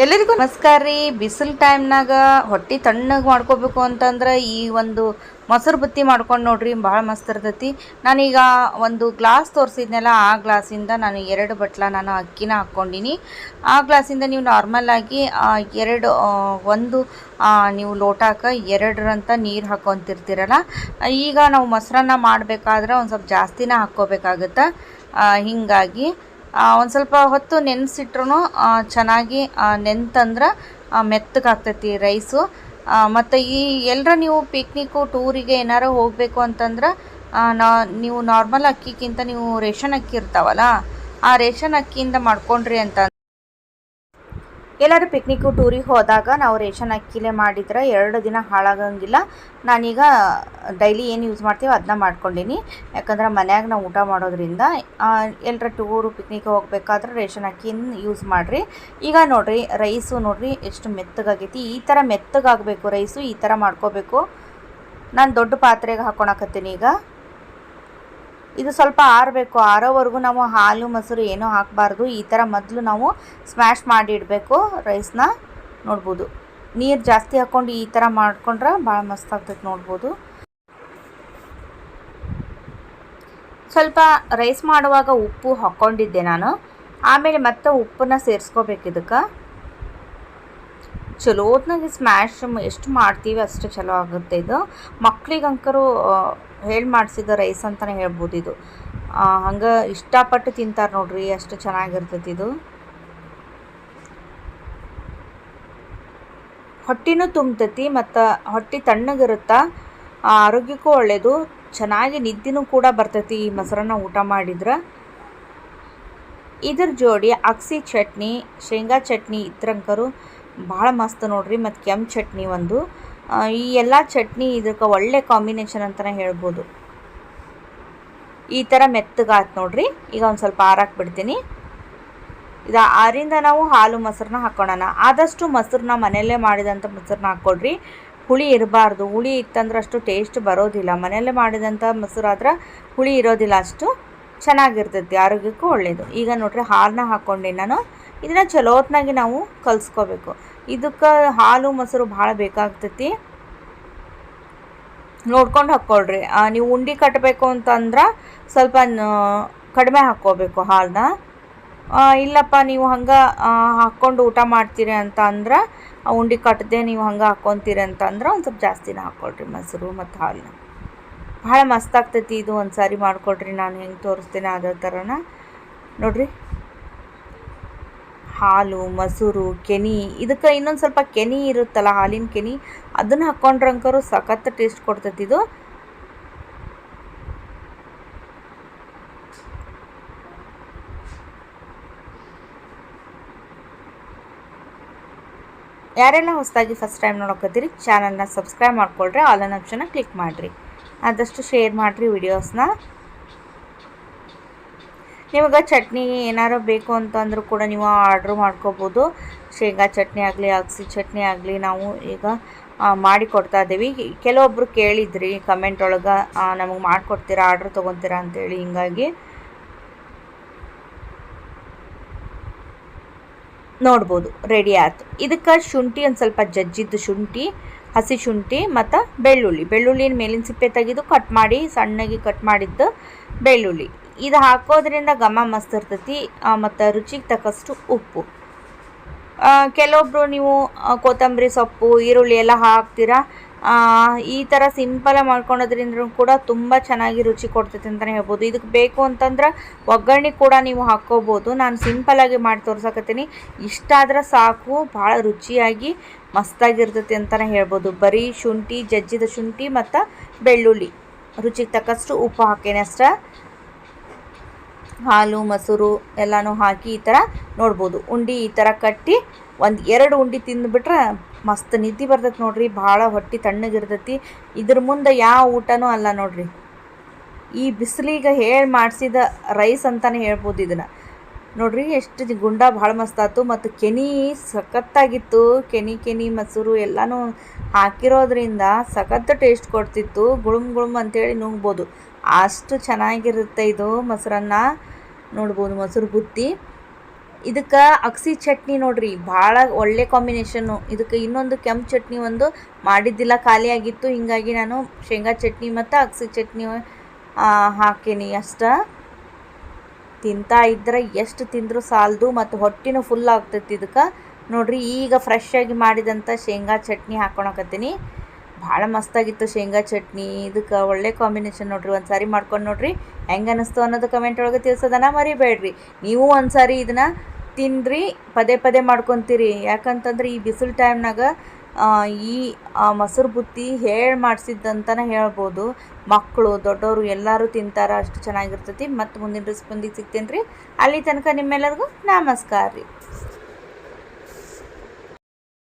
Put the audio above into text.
ಎಲ್ಲರಿಗೂ ನಮಸ್ಕಾರ ರೀ. ಬಿಸಿಲು ಟೈಮ್ನಾಗ ಹೊಟ್ಟೆ ತಣ್ಣಗೆ ಮಾಡ್ಕೋಬೇಕು ಅಂತಂದ್ರೆ ಈ ಒಂದು ಮೊಸರು ಬುತ್ತಿ ಮಾಡ್ಕೊಂಡು ನೋಡ್ರಿ, ಭಾಳ ಮಸ್ತ್ ಇರ್ತೈತಿ. ನಾನೀಗ ಒಂದು ಗ್ಲಾಸ್ ತೋರಿಸಿದ್ನಲ್ಲ, ಆ ಗ್ಲಾಸಿಂದ ನಾನು 2 ಬಟ್ಲ ನಾನು ಅಕ್ಕಿನ ಹಾಕ್ಕೊಂಡಿನಿ. ಆ ಗ್ಲಾಸಿಂದ ನೀವು ನಾರ್ಮಲಾಗಿ ಒಂದು ನೀವು ಲೋಟಕ್ಕೆ 2 ನೀರು ಹಾಕ್ಕೊತಿರ್ತೀರಲ್ಲ, ಈಗ ನಾವು ಮೊಸರನ್ನ ಮಾಡಬೇಕಾದ್ರೆ ಒಂದು ಸ್ವಲ್ಪ ಜಾಸ್ತಿನೇ ಹಾಕ್ಕೋಬೇಕಾಗುತ್ತೆ. ಹೀಗಾಗಿ ಒಂದು ಸ್ವಲ್ಪ ಹೊತ್ತು ನೆನೆಸಿಟ್ರು ಚೆನ್ನಾಗಿ ನೆಂತಂದ್ರೆ ಮೆತ್ತಗಾಗ್ತೈತಿ ರೈಸು. ಮತ್ತು ಈ ಎಲ್ಲರ ನೀವು ಪಿಕ್ನಿಕ್ಕು ಟೂರಿಗೆ ಏನಾರು ಹೋಗಬೇಕು ಅಂತಂದ್ರೆ ನೀವು ನಾರ್ಮಲ್ ಅಕ್ಕಿಗಿಂತ ನೀವು ರೇಷನ್ ಅಕ್ಕಿ ಇರ್ತಾವಲ್ಲ, ಆ ರೇಷನ್ ಅಕ್ಕಿಯಿಂದ ಮಾಡ್ಕೊಂಡ್ರಿ ಅಂತ ಎಲ್ಲರೂ ಪಿಕ್ನಿಕ್ಕು ಟೂರಿಗೆ ಹೋದಾಗ ನಾವು ರೇಷನ್ ಅಕ್ಕಿಲೇ ಮಾಡಿದ್ರೆ 2 ದಿನ ಹಾಳಾಗಂಗಿಲ್ಲ. ನಾನೀಗ ಡೈಲಿ ಏನು ಯೂಸ್ ಮಾಡ್ತೀವಿ ಅದನ್ನ ಮಾಡ್ಕೊಂಡೀನಿ. ಯಾಕಂದ್ರೆ ಮನ್ಯಾಗ ನಾವು ಊಟ ಮಾಡೋದ್ರಿಂದ ಎಲ್ಲರ ಟೂರು ಪಿಕ್ನಿಕ್ ಹೋಗ್ಬೇಕಾದ್ರೆ ರೇಷನ್ ಅಕ್ಕಿನ ಯೂಸ್ ಮಾಡಿರಿ. ಈಗ ನೋಡಿರಿ, ರೈಸು ನೋಡಿರಿ ಎಷ್ಟು ಮೆತ್ತಗಾಗೈತಿ. ಈ ಥರ ಮೆತ್ತಗಾಗಬೇಕು ರೈಸು, ಈ ಥರ ಮಾಡ್ಕೋಬೇಕು. ನಾನು ದೊಡ್ಡ ಪಾತ್ರೆಗೆ ಹಾಕ್ಕೊಳಕತ್ತೀನಿ. ಈಗ ಇದು ಸ್ವಲ್ಪ ಆರಬೇಕು. ಆರೋವರೆಗೂ ನಾವು ಹಾಲು ಮೊಸರು ಏನೂ ಹಾಕಬಾರ್ದು. ಈ ಥರ ಮೊದಲು ನಾವು ಸ್ಮ್ಯಾಶ್ ಮಾಡಿ ಇಡಬೇಕು ರೈಸ್ನ. ನೋಡ್ಬೋದು, ನೀರು ಜಾಸ್ತಿ ಹಾಕ್ಕೊಂಡು ಈ ಥರ ಮಾಡ್ಕೊಂಡ್ರೆ ಭಾಳ ಮಸ್ತ್ ಆಗ್ತೈತೆ. ನೋಡ್ಬೋದು, ಸ್ವಲ್ಪ ರೈಸ್ ಮಾಡುವಾಗ ಉಪ್ಪು ಹಾಕ್ಕೊಂಡಿದ್ದೆ ನಾನು. ಆಮೇಲೆ ಮತ್ತೆ ಉಪ್ಪನ್ನ ಸೇರಿಸ್ಕೋಬೇಕು. ಇದಕ್ಕೆ ಚಲೋತ್ನಾಗಿ ಸ್ಮ್ಯಾಶ್ ಎಷ್ಟು ಮಾಡ್ತೀವಿ ಅಷ್ಟು ಚಲೋ ಆಗುತ್ತೆ. ಇದು ಮಕ್ಳಿಗಂಕರು ಹೇಳಿ ಮಾಡಿಸಿದ ರೈಸ್ ಅಂತಲೇ ಹೇಳ್ಬೋದು. ಇದು ಹಂಗೆ ಇಷ್ಟಪಟ್ಟು ತಿಂತಾರೆ ನೋಡ್ರಿ, ಅಷ್ಟು ಚೆನ್ನಾಗಿರ್ತೈತಿ. ಇದು ಹೊಟ್ಟೆನೂ ತುಂಬತೈತಿ ಮತ್ತು ಹೊಟ್ಟೆ ತಣ್ಣಗಿರುತ್ತೆ, ಆರೋಗ್ಯಕ್ಕೂ ಒಳ್ಳೆಯದು. ಚೆನ್ನಾಗಿ ನಿದ್ದೆನೂ ಕೂಡ ಬರ್ತೈತಿ ಈ ಮೊಸರನ್ನ ಊಟ ಮಾಡಿದ್ರೆ. ಇದ್ರ ಜೋಡಿ ಅಗಸೆ ಚಟ್ನಿ, ಶೇಂಗಾ ಚಟ್ನಿ ಇದ್ರಂಕರು ಭಾಳ ಮಸ್ತ್ ನೋಡ್ರಿ. ಮತ್ತು ಕೆಂಪು ಚಟ್ನಿ ಒಂದು, ಈ ಎಲ್ಲ ಚಟ್ನಿ ಇದಕ್ಕೆ ಒಳ್ಳೆ ಕಾಂಬಿನೇಷನ್ ಅಂತಲೇ ಹೇಳ್ಬೋದು. ಈ ಥರ ಮೆತ್ತಗಾಯ್ತು ನೋಡ್ರಿ. ಈಗ ಒಂದು ಸ್ವಲ್ಪ ಆರಾಕ್ಬಿಡ್ತೀನಿ. ಇದು ಆರಿಂದ ನಾವು ಹಾಲು ಮೊಸರನ್ನ ಹಾಕ್ಕೊಳ್ಳೋಣ. ಆದಷ್ಟು ಮೊಸರನ್ನ ಮನೆಯಲ್ಲೇ ಮಾಡಿದಂಥ ಮೊಸರನ್ನ ಹಾಕ್ಕೊಳ್ರಿ. ಹುಳಿ ಇರಬಾರ್ದು. ಹುಳಿ ಇತ್ತಂದ್ರೆ ಅಷ್ಟು ಟೇಸ್ಟ್ ಬರೋದಿಲ್ಲ. ಮನೆಯಲ್ಲೇ ಮಾಡಿದಂಥ ಮೊಸರಾದ್ರೆ ಹುಳಿ ಇರೋದಿಲ್ಲ, ಅಷ್ಟು ಚೆನ್ನಾಗಿರ್ತೈತಿ, ಆರೋಗ್ಯಕ್ಕೂ ಒಳ್ಳೆಯದು. ಈಗ ನೋಡ್ರಿ, ಹಾಲನ್ನ ಹಾಕ್ಕೊಂಡೆ ನಾನು. ಇದನ್ನ ಚಲೋತ್ನಾಗಿ ನಾವು ಕಲಿಸ್ಕೋಬೇಕು. ಇದಕ್ಕೆ ಹಾಲು ಮೊಸರು ಭಾಳ ಬೇಕಾಗ್ತೈತಿ, ನೋಡ್ಕೊಂಡು ಹಾಕ್ಕೊಳ್ರಿ. ನೀವು ಉಂಡೆ ಕಟ್ಟಬೇಕು ಅಂತಂದ್ರೆ ಸ್ವಲ್ಪ ಕಡಿಮೆ ಹಾಕ್ಕೋಬೇಕು ಹಾಲನ್ನ. ಇಲ್ಲಪ್ಪ ನೀವು ಹಂಗೆ ಹಾಕ್ಕೊಂಡು ಊಟ ಮಾಡ್ತೀರಿ ಅಂತ ಅಂದ್ರೆ, ಉಂಡೆ ಕಟ್ಟದೆ ನೀವು ಹಂಗೆ ಹಾಕ್ಕೊತೀರಿ ಅಂತಂದ್ರೆ ಒಂದು ಸ್ವಲ್ಪ ಜಾಸ್ತಿನೇ ಹಾಕ್ಕೊಳ್ರಿ ಮೊಸರು ಮತ್ತು ಹಾಲನ್ನ. ಭಾಳ ಮಸ್ತ್ ಆಗ್ತೈತಿ ಇದು. ಒಂದು ಸಾರಿ ಮಾಡಿಕೊಡ್ರಿ, ನಾನು ಹೆಂಗೆ ತೋರಿಸ್ತೀನಿ ಅದೇ ಥರನ ನೋಡ್ರಿ. ಹಾಲು ಮೊಸರು ಕೆನೆ, ಇದಕ್ಕೆ ಇನ್ನೊಂದು ಸ್ವಲ್ಪ ಕೆನೆ ಇರುತ್ತಲ್ಲ, ಹಾಲಿನ ಕೆನೆ, ಅದನ್ನು ಹಾಕ್ಕೊಂಡ್ರಂಕರು ಸಖತ್ ಟೇಸ್ಟ್ ಕೊಡ್ತೈತಿ ಇದು. ಯಾರೆಲ್ಲ ಹೊಸದಾಗಿ ಫಸ್ಟ್ ಟೈಮ್ ನೋಡೋಕತ್ತೀರಿ, ಚಾನಲ್ನ ಸಬ್ಸ್ಕ್ರೈಬ್ ಮಾಡ್ಕೊಳ್ರಿ, ಆಲ್ ಅನ್ ಆಪ್ಷನ್ನ ಕ್ಲಿಕ್ ಮಾಡಿರಿ, ಆದಷ್ಟು ಶೇರ್ ಮಾಡಿರಿ ವಿಡಿಯೋಸ್ನ. ನಿಮಗೆ ಚಟ್ನಿ ಏನಾರು ಬೇಕು ಅಂತಂದ್ರೂ ಕೂಡ ನೀವು ಆರ್ಡ್ರ್ ಮಾಡ್ಕೋಬೋದು. ಶೇಂಗಾ ಚಟ್ನಿ ಆಗಲಿ, ಅಗಸೆ ಚಟ್ನಿ ಆಗಲಿ ನಾವು ಈಗ ಮಾಡಿ ಕೊಡ್ತಾ ಇದ್ದೀವಿ. ಕೆಲವೊಬ್ಬರು ಕೇಳಿದ್ರಿ ಕಮೆಂಟ್ ಒಳಗೆ, ನಮಗೆ ಮಾಡಿಕೊಡ್ತೀರಾ, ಆರ್ಡ್ರ್ ತೊಗೊತೀರಾ ಅಂತೇಳಿ. ಹಿಂಗಾಗಿ ನೋಡ್ಬೋದು, ರೆಡಿ ಆಯ್ತು. ಇದಕ್ಕೆ ಶುಂಠಿ, ಒಂದು ಸ್ವಲ್ಪ ಜಜ್ಜಿದ್ದು ಶುಂಠಿ, ಹಸಿ ಶುಂಠಿ ಮತ್ತು ಬೆಳ್ಳುಳ್ಳಿನ ಮೇಲಿನ ಸಿಪ್ಪೆ ತೆಗೆದು ಕಟ್ ಮಾಡಿ, ಸಣ್ಣಗೆ ಕಟ್ ಮಾಡಿದ್ದು ಬೆಳ್ಳುಳ್ಳಿ, ಇದು ಹಾಕೋದ್ರಿಂದ ಘಮ ಮಸ್ತ್ ಇರ್ತೈತಿ. ಮತ್ತು ರುಚಿಗೆ ತಕ್ಕಷ್ಟು ಉಪ್ಪು. ಕೆಲವೊಬ್ಬರು ನೀವು ಕೊತ್ತಂಬರಿ ಸೊಪ್ಪು, ಈರುಳ್ಳಿ ಎಲ್ಲ ಹಾಕ್ತೀರಾ. ಈ ಥರ ಸಿಂಪಲಾಗಿ ಮಾಡ್ಕೊಳೋದ್ರಿಂದ ಕೂಡ ತುಂಬ ಚೆನ್ನಾಗಿ ರುಚಿ ಕೊಡ್ತೈತೆ ಅಂತಲೇ ಹೇಳ್ಬೋದು. ಇದಕ್ಕೆ ಬೇಕು ಅಂತಂದ್ರೆ ಒಗ್ಗರಣೆ ಕೂಡ ನೀವು ಹಾಕ್ಕೋಬೋದು. ನಾನು ಸಿಂಪಲಾಗಿ ಮಾಡಿ ತೋರ್ಸಕತ್ತೀನಿ. ಇಷ್ಟ ಆದ್ರೆ ಸಾಕು, ಭಾಳ ರುಚಿಯಾಗಿ ಮಸ್ತಾಗಿರ್ತೈತಿ ಅಂತಲೇ ಹೇಳ್ಬೋದು. ಬರೀ ಶುಂಠಿ, ಜಜ್ಜಿದ ಶುಂಠಿ ಮತ್ತು ಬೆಳ್ಳುಳ್ಳಿ, ರುಚಿಗೆ ತಕ್ಕಷ್ಟು ಉಪ್ಪು ಹಾಕೇನೆ ಅಷ್ಟೇ. ಹಾಲು ಮೊಸರು ಎಲ್ಲನೂ ಹಾಕಿ ಈ ಥರ ನೋಡ್ಬೋದು. ಉಂಡೆ ಈ ಥರ ಕಟ್ಟಿ 1-2 ಉಂಡೆ ತಿಂದುಬಿಟ್ರೆ ಮಸ್ತ್ ನಿದ್ದೆ ಬರ್ತೈತೆ ನೋಡ್ರಿ. ಭಾಳ ಹೊಟ್ಟೆ ತಣ್ಣಗಿರ್ತೈತಿ. ಇದ್ರ ಮುಂದೆ ಯಾವ ಊಟನೂ ಅಲ್ಲ ನೋಡ್ರಿ. ಈ ಬಿಸಿಲಿಗೆ ಹೇಳಿ ಮಾಡಿಸಿದ ರೈಸ್ ಅಂತಲೇ ಹೇಳ್ಬೋದು ಇದನ್ನು. ನೋಡ್ರಿ ಎಷ್ಟು ಗುಂಡ ಭಾಳ ಮಸ್ತಾಯ್ತು. ಮತ್ತು ಕೆನೆ ಸಖತ್ತಾಗಿತ್ತು. ಕೆನೆ ಮೊಸರು ಎಲ್ಲನೂ ಹಾಕಿರೋದ್ರಿಂದ ಸಖತ್ ಟೇಸ್ಟ್ ಕೊಡ್ತಿತ್ತು. ಗುಳುಮ್ ಅಂತೇಳಿ ನುಂಗ್ಬೋದು, ಅಷ್ಟು ಚೆನ್ನಾಗಿರುತ್ತೆ ಇದು ಮೊಸರನ್ನ. ನೋಡ್ಬೋದು, ಮೊಸರು ಬುತ್ತಿ ಇದಕ್ಕೆ ಅಗಸಿ ಚಟ್ನಿ ನೋಡ್ರಿ ಭಾಳ ಒಳ್ಳೆ ಕಾಂಬಿನೇಷನ್ನು. ಇದಕ್ಕೆ ಇನ್ನೊಂದು ಕೆಂಪು ಚಟ್ನಿ ಒಂದು ಮಾಡಿದ್ದಿಲ್ಲ, ಖಾಲಿ ಆಗಿತ್ತು. ಹೀಗಾಗಿ ನಾನು ಶೇಂಗಾ ಚಟ್ನಿ ಮತ್ತು ಅಗಸಿ ಚಟ್ನಿ ಹಾಕೀನಿ ಅಷ್ಟೇ. ತಿಂತಾ ಇದ್ರೆ ಎಷ್ಟು ತಿಂದರೂ ಸಾಲದು ಮತ್ತು ಹೊಟ್ಟೆನೂ ಫುಲ್ ಆಗ್ತೈತಿ ಇದಕ್ಕೆ. ನೋಡಿರಿ ಈಗ ಫ್ರೆಶ್ಶಾಗಿ ಮಾಡಿದಂಥ ಶೇಂಗಾ ಚಟ್ನಿ ಹಾಕ್ಕೊಳಕತ್ತೀನಿ. ಭಾಳ ಮಸ್ತಾಗಿತ್ತು ಶೇಂಗಾ ಚಟ್ನಿ. ಇದಕ್ಕೆ ಒಳ್ಳೆ ಕಾಂಬಿನೇಷನ್ ನೋಡಿರಿ. ಒಂದು ಸಾರಿ ಮಾಡ್ಕೊಂಡು ನೋಡಿರಿ ಹೆಂಗೆ ಅನ್ನಿಸ್ತು ಅನ್ನೋದು ಕಮೆಂಟ್ ಒಳಗೆ ತಿಳಿಸೋದನ್ನು ಮರಿಬೇಡ್ರಿ. ನೀವು ಒಂದು ಸಾರಿ ಇದನ್ನು ತಿನ್ನಿರಿ, ಪದೇ ಪದೇ ಮಾಡ್ಕೊತೀರಿ. ಯಾಕಂತಂದ್ರೆ ಈ ಬಿಸಿಲು ಟೈಮ್ನಾಗ ಈ ಮೊಸರು ಬುತ್ತಿ ಮಾಡಿಸಿದ್ದಂತಲೇ ಹೇಳ್ಬೋದು. ಮಕ್ಕಳು ದೊಡ್ಡವರು ಎಲ್ಲರೂ ತಿಂತಾರೆ, ಅಷ್ಟು ಚೆನ್ನಾಗಿರ್ತೈತಿ. ಮತ್ತು ಮುಂದಿನ ರೆಸಿಪಿಯೊಂದಿಗೆ ಸಿಗ್ತೇನೆ ರೀ. ಅಲ್ಲಿ ತನಕ ನಿಮ್ಮೆಲ್ಲರಿಗೂ ನಮಸ್ಕಾರ ರೀ.